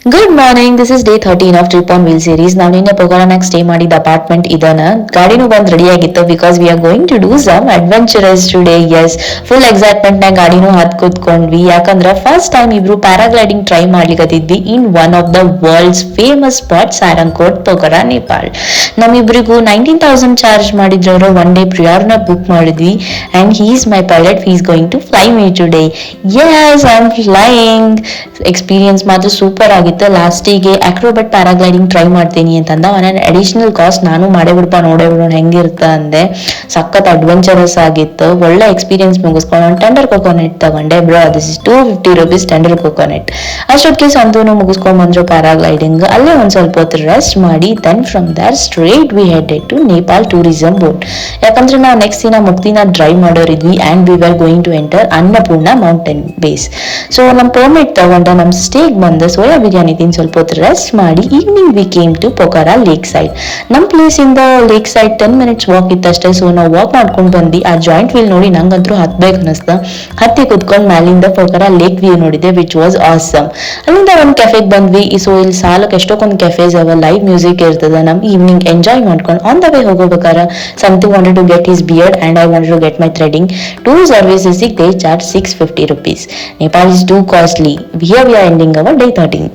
Good morning. This is day 13 of Trip on Wheel series. ನಾವು ನಿನ್ನೆ ಪೊಗರನಾಗ stay ಮಾಡಿದ apartment ಇದನ್ನ ಗಾಡಿನೂ ಬಂದ್ ರೆಡಿ ಆಗಿತ್ತು because we are going to do some adventurous today. Yes, full excitement ನಾಗ ಗಾಡಿನೂ ಹತ್ ಕೂತ್ಕೊಂಡ್ವಿ. ಯಾಕಂದ್ರ ಫಸ್ಟ್ ಟೈಮ್ ಇಬ್ರು ಪ್ಯಾರಾಗ್ಲೈಡಿಂಗ್ ಟ್ರೈ ಮಾಡ್ಲಿಕ್ಕತ್ತಿದ್ವಿ in one of the world's famous spot Sarangkot, Pokhara, Nepal. ನಮ್ಮಿಬ್ರಿಗೂ 19,000 ಚಾರ್ಜ್ ಮಾಡಿದ್ರು. ಒನ್ ಡೇ ಪ್ರಿಯಾರ್ನ ಬುಕ್ ಮಾಡಿದ್ವಿ and he is my pilot. He is going to fly me today. Yes, I am flying. Experience ಮಾತ್ರ super ಆಗಿತ್ತು. ಲಾಸ್ಟಿಗೆ ಅಕ್ರೋಬಾಟ್ paragliding try ಮಾಡ್ತೀನಿ ಅಂತಂದ. ಅವನ ಅಡಿಷನಲ್ ಕಾಸ್ಟ್ ನಾನು ಮಾಡೇ ಬಿಡಪ್ಪ, ನೋಡೇ ಬಿಡೋಣ ಹೆಂಗಿರುತ್ತ ಅಂದೆ. ಸಖತ್ ಅಡ್ವೆಂಚರಸ್ ಆಗಿತ್ತು. ಒಳ್ಳೆ ಎಕ್ಸ್ಪೀರಿಯನ್ಸ್ ಮುಗಿಸ್ಕೊಂಡು ಒಂದು ಟೆಂಡರ್ ಕೊಕೊನೆಟ್ ತಗೊಂಡೆ bro. This is 250 rupees tender coconut. ಅಷ್ಟೊತ್ತಿಗೆ ಸಂತೂನು ಮುಗಿಸ್ಕೊಂಡ್ ಬಂದ್ರು ಪ್ಯಾರಾಗ್ಲೈಡಿಂಗ್. ಅಲ್ಲೇ ಒಂದ್ ಸ್ವಲ್ಪ ಹೊತ್ತು ರೆಸ್ಟ್ ಮಾಡಿ then from there straight we headed to Nepal tourism board. ಯಾಕಂದ್ರೆ ನಾವು ನೆಕ್ಸ್ಟ್ ದಿನ ಮುಕ್ತಿನ ಡ್ರೈವ್ ಮಾಡೋರಿದ್ವಿ and we were going to enter Annapurna mountain base. So ನಮ್ ಪರ್ಮಿಟ್ ತಗೊಂಡ ನಮ್ ಸ್ಟೇಗ್ ಬಂದ ಸೋಯಾ ಬಿರಿಯಾನಿ ತಿನ್ ಸ್ವಲ್ಪ ಹೊತ್ತು ರೆಸ್ಟ್ ಮಾಡಿ evening we came to Pokhara lake side. ನಮ್ ಪ್ಲೇಸ್ ಇಂದ ಲೇಕ್ ಸೈಡ್ 10 minutes ವಾಕ್ ಇತ್ತಷ್ಟೇ. ಸೊ ನಾವು ವಾಕ್ ಮಾಡ್ಕೊಂಡು ಬಂದ್ವಿ. ಆ ಜಾಯಿಂಟ್ ವೀಲ್ ನೋಡಿ ನಂಗಂತೂ ಹತ್ಬೇಕು ಅನಿಸ್ತ. ಹತ್ತಿ ಕುತ್ಕೊಂಡ್ ಮ್ಯಾಲಿಂದ ಪೊಕಾರಾ ಲೇಕ್ ವ್ಯೂ ನೋಡಿದೆ ವಿಚ್ ವಾಸ್ ಆಸಮ್. ಅಲ್ಲಿಂದ ಒಂದ್ ಕೆಫೆಗೆ ಬಂದ್ವಿ. ಸೊ ಇಲ್ಲಿ ಸಾಲಕ್ಕೆ ಎಷ್ಟೊಂದು ಕೆಫೇಸ್ ಅವ, ಲೈವ್ ಮ್ಯೂಸಿಕ್ ಇರ್ತದ. ನಮ್ ಈವ್ನಿಂಗ್ ಎಂಜಾಯ್ ಮಾಡ್ಕೊಂಡು ಆನ್ ದ ವೇ ಹೋಗೋಬೇಕಾರ something wanted to get his beard and I wanted to get my threading. Two services they charge 650 rupees. Nepal is too costly. Here we are ending our day 13.